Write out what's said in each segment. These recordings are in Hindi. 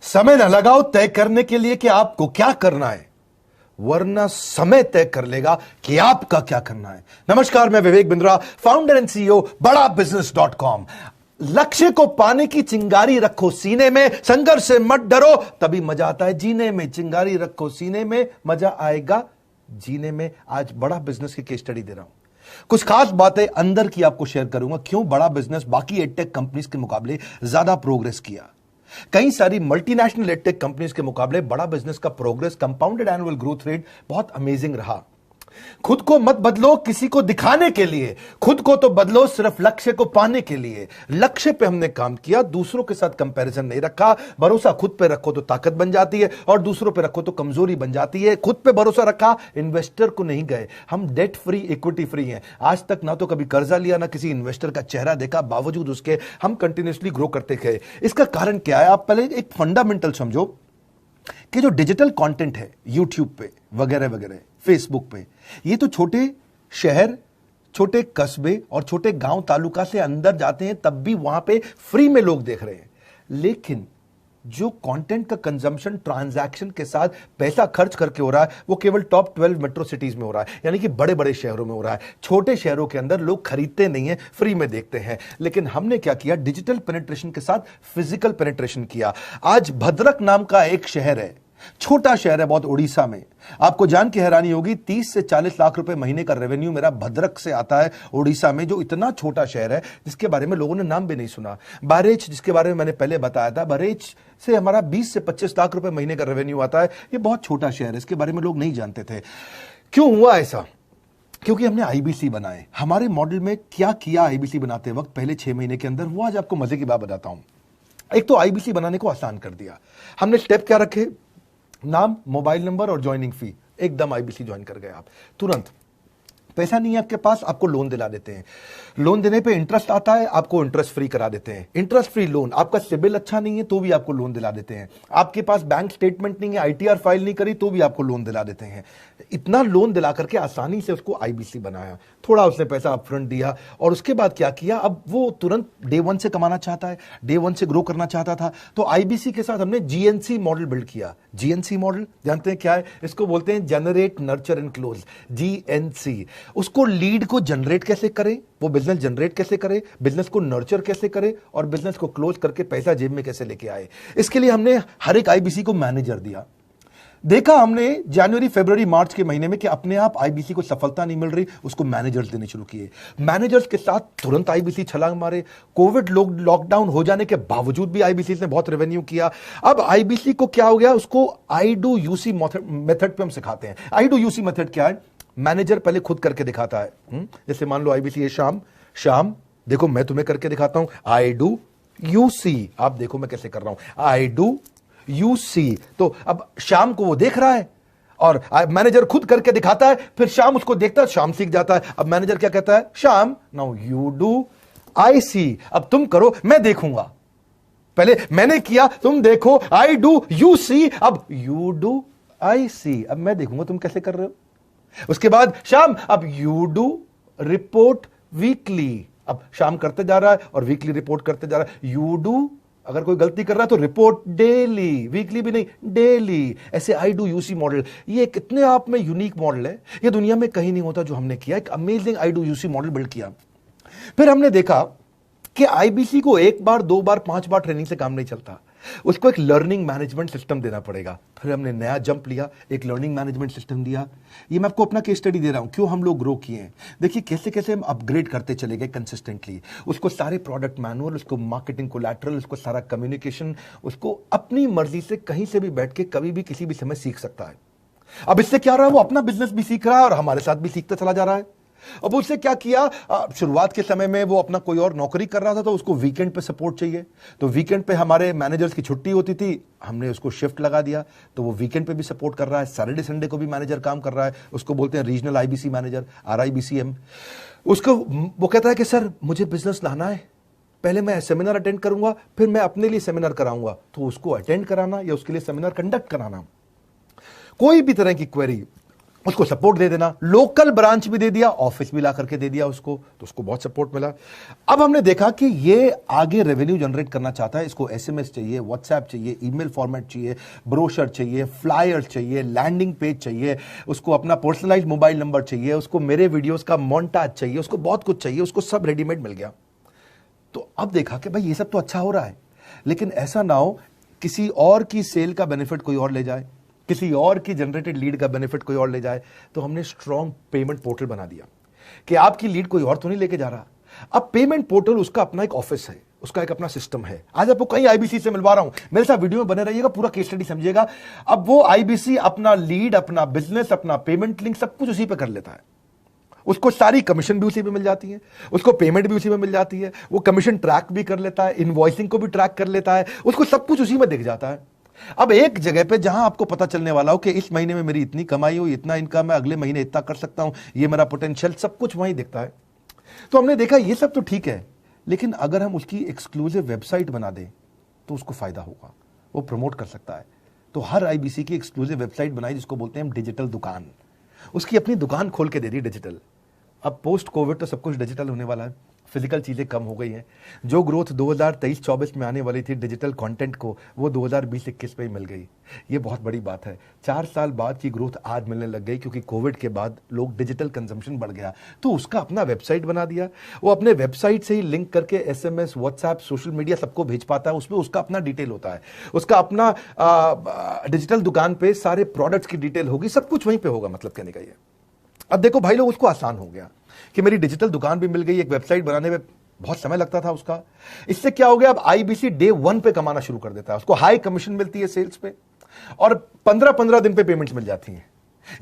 समय न लगाओ तय करने के लिए कि आपको क्या करना है, वरना समय तय कर लेगा कि आपका क्या करना है। नमस्कार, मैं Vivek Bindra, founder and CEO BadaBusiness.com। लक्ष्य को पाने की चिंगारी रखो सीने में, संघर्ष से मत डरो, तभी मजा आता है जीने में। चिंगारी रखो सीने में, मजा आएगा जीने में। आज बड़ा बिजनेस की केस स्टडी दे रहा हूं, कुछ खास बातें अंदर की आपको शेयर करूंगा, क्यों बड़ा बिजनेस बाकी एडटेक कंपनीज के मुकाबले ज्यादा प्रोग्रेस किया। कई सारी मल्टीनेशनल एडटेक कंपनीज के मुकाबले बड़ा बिजनेस का progress, compounded annual growth rate बहुत अमेजिंग रहा। खुद को मत बदलो किसी को दिखाने के लिए, खुद को तो बदलो सिर्फ लक्ष्य को पाने के लिए। लक्ष्य पे हमने काम किया, दूसरों के साथ कंपैरिजन नहीं रखा। भरोसा खुद पे रखो तो ताकत बन जाती है, और दूसरों पे रखो तो कमजोरी बन जाती है। खुद पे भरोसा रखा, इन्वेस्टर को नहीं गए। हम डेट फ्री, इक्विटी फ्री हैं। आज तक ना तो कभी कर्जा लिया, ना किसी इन्वेस्टर का चेहरा देखा, बावजूद उसके हम कंटिन्यूसली ग्रो करते गए। इसका कारण क्या है? आप पहले एक फंडामेंटल समझो कि जो डिजिटल कंटेंट है यूट्यूब पे वगैरह वगैरह, फेसबुक पे, ये तो छोटे शहर, छोटे कस्बे और छोटे गांव तालुका से अंदर जाते हैं, तब भी वहां पे फ्री में लोग देख रहे हैं। लेकिन जो कंटेंट का कंजम्पशन ट्रांजैक्शन के साथ पैसा खर्च करके हो रहा है, वो केवल टॉप 12 मेट्रो सिटीज में हो रहा है, यानी कि बड़े बड़े शहरों में हो रहा है। छोटे शहरों के अंदर लोग खरीदते नहीं है, फ्री में देखते हैं। लेकिन हमने क्या किया? डिजिटल पेनिट्रेशन के साथ फिजिकल पेनिट्रेशन किया। आज भद्रक नाम का एक शहर है, छोटा शहर है बहुत, उड़ीसा में। आपको जान के हैरानी होगी, 30 से 40 लाख रुपए महीने का रेवेन्यू मेरा भद्रक से आता है, उड़ीसा में, जो इतना छोटा शहर है जिसके बारे में लोगों ने नाम भी नहीं सुना। बहरेच, जिसके बारे में मैंने पहले बताया था, बहरेच से हमारा 20 से 25 लाख रुपए महीने का रेवेन्यू आता है। ये बहुत छोटा शहर है, इसके बारे में लोग नहीं जानते थे। क्यों हुआ ऐसा? क्योंकि हमने आईबीसी बनाए। हमारे मॉडल में क्या किया आईबीसी बनाते वक्त पहले 6 महीने के अंदर, वो आज आपको मजे की बात बताता हूं। एक तो आईबीसी बनाने को आसान कर दिया हमने। स्टेप क्या रखे? नाम, मोबाइल नंबर और ज्वाइनिंग फी, एकदम आईबीसी ज्वाइन कर गए आप तुरंत। पैसा नहीं है आपके पास, आपको लोन दिला देते हैं। लोन देने पे इंटरेस्ट आता है, आपको इंटरेस्ट फ्री करा देते हैं। Interest free loan. आपका सिबिल अच्छा नहीं है तो भी आपको लोन दिला देते हैं। आपके पास बैंक स्टेटमेंट नहीं है, आईटीआर फाइल नहीं करी तो भी आपको लोन दिला देते हैं। इतना लोन दिला करके आसानी से उसको आईबीसी बनाया। थोड़ा उसने पैसा अपफ्रंट दिया, और उसके बाद क्या किया? अब वो तुरंत डे 1 से कमाना चाहता है, डे 1 से ग्रो करना चाहता था, तो आईबीसी के साथ हमने जीएनसी मॉडल बिल्ड किया। जीएनसी मॉडल जानते हैं क्या है? इसको बोलते हैं generate, nurture and close, GNC. उसको लीड को जनरेट कैसे करें, वो बिजनेस जनरेट कैसे करे, बिजनेस को नर्चर कैसे करे, और बिजनेस को क्लोज करके पैसा जेब में कैसे लेके आए। इसके लिए हमने हर एक आईबीसी को मैनेजर दिया। देखा हमने जनवरी, फरवरी, मार्च के महीने में कि अपने आप आईबीसी को सफलता नहीं मिल रही, उसको मैनेजर्स देने शुरू किए। मैनेजर्स के साथ तुरंत आईबीसी छलांग मारे। कोविड लॉकडाउन हो जाने के बावजूद भी आईबीसी ने बहुत रेवेन्यू किया। अब आईबीसी को क्या हो गया? उसको आई डू यूसी मेथड पे हम सिखाते हैं। आई डू यूसी मेथड क्या है? मैनेजर पहले खुद करके दिखाता है। जैसे मान लो आईबीसी है शाम, देखो मैं तुम्हें करके दिखाता हूं, आई डू यूसी। आप देखो मैं कैसे कर रहा हूं, आई डू यूसी। तो अब शाम को वो देख रहा है, और मैनेजर खुद करके दिखाता है, फिर शाम उसको देखता है, शाम सीख जाता है। अब मैनेजर क्या कहता है? शाम, नाउ यू डू आई सी। अब तुम करो, मैं देखूंगा। पहले मैंने किया, तुम देखो, आई डू यू सी, अब यू डू आई सी। अब मैं देखूंगा तुम कैसे कर रहे हो। उसके बाद शाम, अब यू डू रिपोर्ट वीकली। अब शाम करते जा रहा है और वीकली रिपोर्ट करते जा रहा है। यू डू, अगर कोई गलती कर रहा है तो रिपोर्ट डेली, वीकली भी नहीं, डेली। ऐसे आई डू यूसी मॉडल, ये कितने आप में यूनिक मॉडल है, ये दुनिया में कहीं नहीं होता जो हमने किया। एक amazing I do UC model build किया। फिर हमने देखा कि आईबीसी को 1 बार, 2 बार, 5 बार ट्रेनिंग से काम नहीं चलता, उसको एक लर्निंग मैनेजमेंट सिस्टम देना पड़ेगा। फिर हमने नया जंप लिया, एक लर्निंग मैनेजमेंट सिस्टम दिया। ये मैं आपको अपना केस स्टडी दे रहा हूं, क्यों हम लोग ग्रो किए हैं। देखिए कैसे कैसे हम अपग्रेड करते चले गए कंसिस्टेंटली। उसको सारे प्रोडक्ट मैनुअल, उसको मार्केटिंग कोलैटरल, उसको सारा कम्युनिकेशन, उसको अपनी मर्जी से कहीं से भी बैठ के कभी भी किसी भी समय सीख सकता है। अब इससे क्या रहा है? वो अपना बिजनेस भी सीख रहा है और हमारे साथ भी सीखता चला जा रहा है। अब उससे क्या किया? शुरुआत के समय में वो अपना कोई और नौकरी कर रहा था, तो उसको वीकेंड पे सपोर्ट चाहिए। तो वीकेंड पे हमारे मैनेजर्स की छुट्टी होती थी, हमने उसको शिफ्ट लगा दिया, तो वो वीकेंड पे भी सपोर्ट कर रहा है। सैटरडे संडे को भी मैनेजर काम कर रहा है, उसको बोलते हैं रीजनल आईबीसी मैनेजर, RIBCM। उसको वो कहता है कि सर मुझे बिजनेस लाना है, पहले मैं सेमिनार अटेंड करूंगा, फिर मैं अपने लिए सेमिनार कराऊंगा। तो उसको अटेंड कराना या उसके लिए सेमिनार कंडक्ट कराना, कोई भी तरह की क्वेरी, उसको सपोर्ट दे देना, लोकल ब्रांच भी दे दिया, ऑफिस भी ला करके दे दिया उसको, तो उसको बहुत सपोर्ट मिला। अब हमने देखा कि ये आगे रेवेन्यू जनरेट करना चाहता है, इसको एसएमएस चाहिए, व्हाट्सएप चाहिए, ईमेल फॉर्मेट चाहिए, ब्रोशर चाहिए, फ्लायर चाहिए, लैंडिंग पेज चाहिए, उसको अपना पर्सनलाइज मोबाइल नंबर चाहिए, उसको मेरे वीडियोस का मोन्टाज चाहिए, उसको बहुत कुछ चाहिए, उसको सब रेडीमेड मिल गया। तो अब देखा कि भाई ये सब तो अच्छा हो रहा है, लेकिन ऐसा ना हो किसी और की सेल का बेनिफिट कोई और ले जाए, किसी और की जनरेटेड लीड का बेनिफिट कोई और ले जाए। तो हमने स्ट्रॉन्ग पेमेंट पोर्टल बना दिया कि आपकी लीड कोई और तो नहीं लेके जा रहा। अब पेमेंट पोर्टल उसका अपना एक ऑफिस है, उसका एक अपना सिस्टम है। आज आपको कई आईबीसी से मिलवा रहा हूं, मेरे साथ वीडियो में बने रहिएगा, पूरा केस स्टडी समझिएगा। अब वो आईबीसी अपना लीड, अपना बिजनेस, अपना पेमेंट लिंक सब कुछ उसी पे कर लेता है। उसको सारी कमीशन भी उसी पे मिल जाती है, उसको पेमेंट भी उसी में मिल जाती है, वो कमीशन ट्रैक भी कर लेता है, इनवॉइसिंग को भी ट्रैक कर लेता है, उसको सब कुछ उसी में दिख जाता है। अब एक जगह पे जहां आपको पता चलने वाला हो कि इस महीने में मेरी इतनी कमाई हुई, इतना इनकम है, अगले महीने इतना कर सकता हूं, ये मेरा पोटेंशियल, सब कुछ वहीं दिखता है। तो हमने देखा ये सब तो ठीक है, लेकिन अगर हम उसकी एक्सक्लूसिव वेबसाइट बना दें तो उसको फायदा होगा, वो प्रमोट कर सकता है। तो हर आईबीसी की एक्सक्लूसिव वेबसाइट बनाई, जिसको बोलते हैं हम डिजिटल दुकान। उसकी अपनी दुकान खोल के दे दी डिजिटल। अब पोस्ट कोविड तो सब कुछ डिजिटल होने वाला है, फिजिकल चीजें कम हो गई हैं। जो ग्रोथ 2023-24 में आने वाली थी डिजिटल कंटेंट को, वो 2020-21 में ही मिल गई। ये बहुत बड़ी बात है। 4 साल बाद की ग्रोथ आज मिलने लग गई, क्योंकि कोविड के बाद लोग डिजिटल कंजम्पशन बढ़ गया। तो उसका अपना वेबसाइट बना दिया, वो अपने वेबसाइट से ही लिंक करके एसएमएस, व्हाट्सएप, सोशल मीडिया सबको भेज पाता है। उसमें उसका अपना डिटेल होता है, उसका अपना डिजिटल दुकान पे सारे प्रोडक्ट्स की डिटेल होगी, सब कुछ वहीं पे होगा। मतलब कहने का ये, अब देखो भाई लोग, उसको आसान हो गया कि मेरी डिजिटल दुकान भी मिल गई। एक वेबसाइट बनाने में बहुत समय लगता था उसका, इससे क्या हो गया, अब आईबीसी डे 1 पे कमाना शुरू कर देता है। उसको हाई कमीशन मिलती है सेल्स पे, और 15-15 दिन पे पेमेंट्स मिल जाती हैं।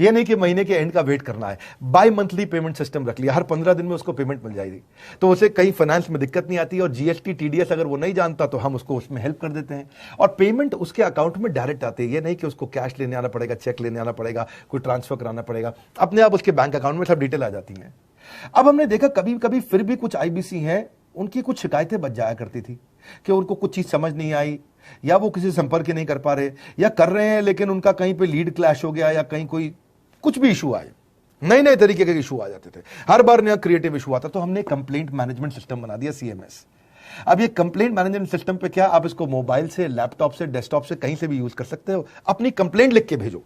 यह नहीं कि महीने के एंड का वेट करना है, बाय मंथली पेमेंट सिस्टम रख लिया, हर 15 दिन में उसको पेमेंट मिल जाएगी। तो उसे कहीं फाइनेंस में दिक्कत नहीं आती, और जीएसटी, टीडीएस अगर वो नहीं जानता तो हम उसको उसमें हेल्प कर देते हैं, और पेमेंट उसके अकाउंट में डायरेक्ट आती है। ये नहीं कि उसको कैश लेने आना पड़ेगा, चेक लेने आना पड़ेगा, कोई ट्रांसफर कराना पड़ेगा, अपने आप उसके बैंक अकाउंट में सब डिटेल आ जाती है। अब हमने देखा कभी कभी फिर भी कुछ आईबीसी हैं, उनकी कुछ शिकायतें बच जाया करती थी कि उनको कुछ चीज समझ नहीं आई, या वो किसी संपर्क नहीं कर पा रहे, या कर रहे हैं लेकिन उनका कहीं पे लीड क्लैश हो गया, या कहीं कोई कुछ भी इशू आए, नए नए तरीके के इशू आ जाते थे, हर बार नया क्रिएटिव इशू आता। तो हमने कंप्लेंट मैनेजमेंट सिस्टम बना दिया, सीएमएस। अब ये कंप्लेंट मैनेजमेंट सिस्टम पे क्या, आप इसको मोबाइल से, लैपटॉप से, डेस्कटॉप से, कहीं से भी यूज कर सकते हो। अपनी कंप्लेंट लिख के भेजो,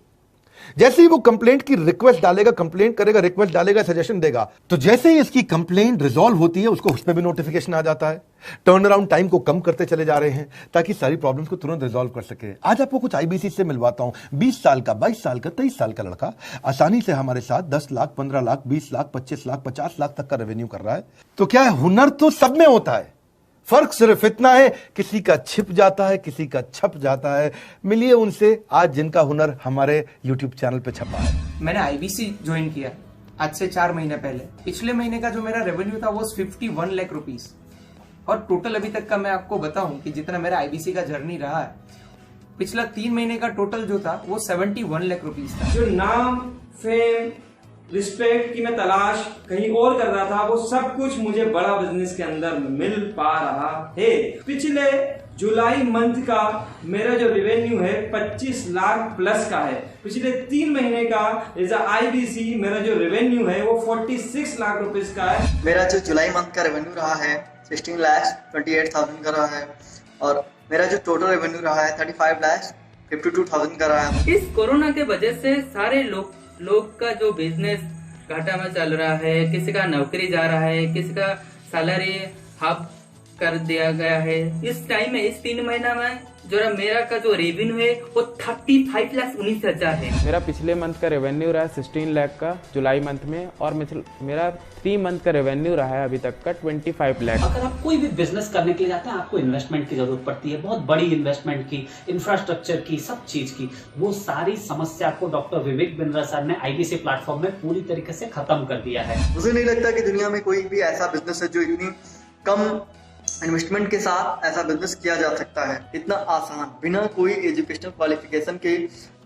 जैसे ही वो कंप्लेंट की रिक्वेस्ट डालेगा, कंप्लेंट करेगा, रिक्वेस्ट डालेगा, सजेशन देगा, तो जैसे ही इसकी कंप्लेंट रिजॉल्व होती है उसको उस पर भी नोटिफिकेशन आ जाता है। टर्न अराउंड टाइम को कम करते चले जा रहे हैं ताकि सारी प्रॉब्लम्स को तुरंत रिजॉल्व कर सके। आज आपको कुछ आईबीसी से मिलवाता हूं, 20 साल का, 22 साल का, 23 साल का लड़का आसानी से हमारे साथ 10 लाख, 15 लाख, 20 लाख, 25 लाख, 50 लाख तक का रेवेन्यू कर रहा है। तो क्या है, हुनर तो सब में होता है, फर्क सिर्फ इतना है किसी का छिप जाता है, किसी का छप जाता है। मिलिए उनसे आज जिनका हुनर हमारे YouTube चैनल पे छपा है। मैंने आईबीसी ज्वाइन किया आज से 4 महीने पहले। पिछले महीने का जो मेरा रेवेन्यू था वो 51 लाख रुपीस, और टोटल अभी तक का मैं आपको बताऊं कि जितना मेरा आईबीसी का जर्नी रहा है, पिछला 3 महीने का टोटल जो था वो 71 लाख रुपीस था। जो नाम, फेम, रिस्पेक्ट की मैं तलाश कहीं और कर रहा था, वो सब कुछ मुझे बड़ा बिजनेस के अंदर मिल पा रहा है। पिछले जुलाई मंथ का मेरा जो रेवेन्यू है 25 लाख प्लस का है। पिछले 3 महीने का एज आईबीसी मेरा जो रेवेन्यू है वो 46 लाख रुपीस का है। मेरा जो जुलाई मंथ का रेवेन्यू रहा है 16,28,000 का रहा है, और मेरा जो टोटल रेवेन्यू रहा है 35,52,000 का रहा है। इस कोरोना के वजह से सारे लोग का जो बिजनेस घाटा में चल रहा है, किसी का नौकरी जा रहा है, किसी का सैलरी हाफ कर दिया गया है। इस टाइम में, इस 3 महीना में जो मेरा का जो रेवेन्यू है वो 35,19,000 है। मेरा पिछले मंथ का रेवेन्यू रहा है 16 लाख का जुलाई मंथ में, और मेरा 3 मंथ का रेवेन्यू रहा है अभी तक का 25 लाख। अगर आप कोई भी बिजनेस करने के लिए जाते हैं, आपको इन्वेस्टमेंट की जरूरत पड़ती है, बहुत बड़ी इन्वेस्टमेंट की, इंफ्रास्ट्रक्चर की, सब चीज की। वो सारी समस्या को डॉक्टर विवेक बिंद्रा सर ने आईबीसी प्लेटफॉर्म में पूरी तरीके से खत्म कर दिया है। मुझे नहीं लगता कि दुनिया में कोई भी ऐसा बिजनेस है जो इतनी कम इन्वेस्टमेंट के साथ ऐसा बिजनेस किया जा सकता है, इतना आसान, बिना कोई एजुकेशनल क्वालिफिकेशन के,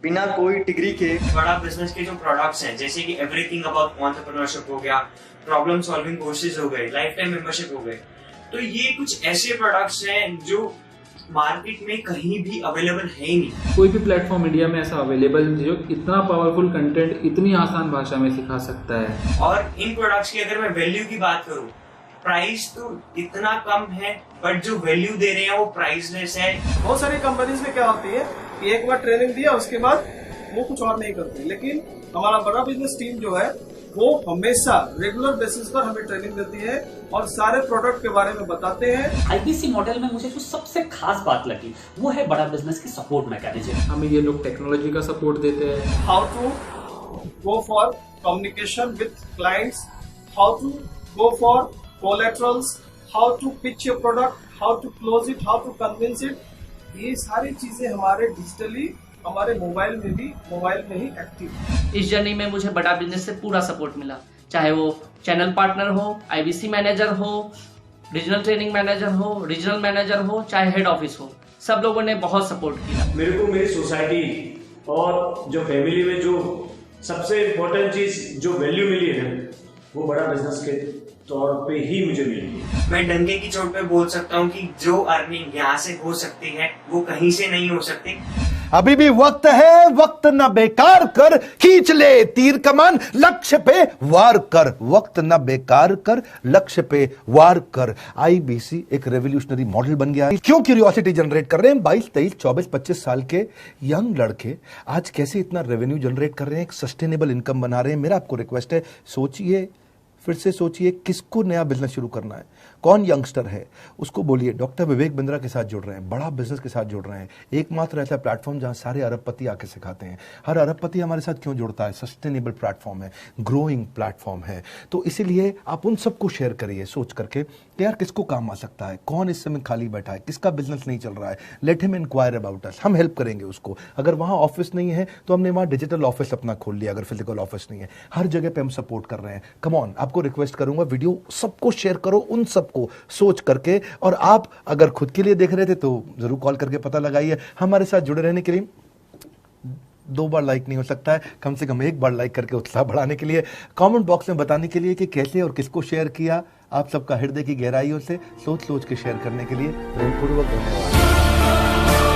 बिना कोई डिग्री के। बड़ा बिजनेस के जो प्रोडक्ट्स हैं, जैसे कि एवरीथिंग अबाउट एंटरप्रेन्योरशिप हो गया, प्रॉब्लम सॉल्विंग कोर्सेज हो गए, लाइफ टाइम मेंबरशिप हो गए, तो ये कुछ ऐसे प्रोडक्ट्स हैं जो मार्केट में कहीं भी अवेलेबल है ही नहीं। कोई भी प्लेटफॉर्म इंडिया में ऐसा अवेलेबल जो इतना पावरफुल कंटेंट इतनी आसान भाषा में सिखा सकता है। और इन प्रोडक्ट्स की अगर मैं वैल्यू की बात करूं, प्राइस तो इतना कम है बट जो वैल्यू दे रहे हैं वो प्राइसलेस है। बहुत सारी कंपनीज में क्या होती है कि एक बार ट्रेनिंग दिया उसके बाद वो कुछ और नहीं करते, लेकिन हमारा बड़ा बिजनेस टीम जो है वो हमेशा रेगुलर बेसिस पर हमें ट्रेनिंग देती है और सारे प्रोडक्ट के बारे में बताते हैं। आईबीसी मॉडल में मुझे जो सबसे खास बात लगी वो है बड़ा बिजनेस की सपोर्ट मैकेनिज्म। हमें ये लोग टेक्नोलॉजी का सपोर्ट देते हैं। How to go for communication with clients, how to go for collaterals, how to pitch your product, how to close it, how to convince it, ये सारी चीजें हमारे डिजिटली हमारे मोबाइल में ही एक्टिव है। इस जर्नी में मुझे बड़ा बिजनेस से पूरा सपोर्ट मिला, चाहे वो चैनल पार्टनर हो, आईबीसी मैनेजर हो, रीजनल ट्रेनिंग मैनेजर हो, रीजनल मैनेजर हो, चाहे हेड ऑफिस हो, सब लोगों ने बहुत सपोर्ट किया। मेरे को मेरी सोसाइटी और जो फैमिली में जो सबसे इम्पोर्टेंट चीज जो वैल्यू मिली है वो बड़ा बिजनेस के तौर पे ही मुझे मिली। मैं डंके की चोट पे बोल सकता हूँ कि जो अर्निंग यहाँ से हो सकती है वो कहीं से नहीं हो सकती। अभी भी वक्त है, वक्त न बेकार कर, खींच ले तीर कमान, लक्ष्य पे वार कर, वक्त न बेकार कर, लक्ष्य पे वार कर। आईबीसी एक रेवोल्यूशनरी मॉडल बन गया है। क्यों क्यूरियोसिटी जनरेट कर रहे हैं 22, 23, 24, 25 साल के यंग लड़के आज कैसे इतना रेवेन्यू जनरेट कर रहे हैं, एक सस्टेनेबल इनकम बना रहे हैं। मेरा आपको रिक्वेस्ट है, सोचिए, फिर से सोचिए, किसको नया बिजनेस शुरू करना है, कौन यंगस्टर है, उसको बोलिए डॉक्टर विवेक बिंद्रा के साथ जुड़ रहे हैं, बड़ा बिजनेस के साथ जुड़ रहे हैं। एकमात्र ऐसा प्लेटफॉर्म जहां सारे अरबपति आके सिखाते हैं। हर अरबपति हमारे साथ क्यों जुड़ता है? सस्टेनेबल प्लेटफॉर्म है, ग्रोइंग प्लेटफॉर्म है। तो इसीलिए आप उन सबको शेयर करिए सोच करके कि यार किसको काम आ सकता है, कौन इस समय खाली बैठा है, किसका बिजनेस नहीं चल रहा है, let him inquire about us, हम हेल्प करेंगे उसको। अगर वहां ऑफिस नहीं है तो हमने वहां डिजिटल ऑफिस अपना खोल लिया, अगर फिजिकल ऑफिस नहीं है, हर जगह पे हम सपोर्ट कर रहे हैं। कम ऑन, आपको रिक्वेस्ट करूंगा वीडियो सबको शेयर करो, उन सबको सोच करके। और आप अगर खुद के लिए देख रहे थे तो जरूर कॉल करके पता लगाइए। हमारे साथ जुड़े रहने के लिए 2 बार लाइक नहीं हो सकता है, कम से कम 1 बार लाइक करके उत्साह बढ़ाने के लिए, कमेंट बॉक्स में बताने के लिए कि कैसे और किसको शेयर किया। आप सबका हृदय की गहराइयों से सोच सोच के शेयर करने के लिए दिलपूर्वक धन्यवाद।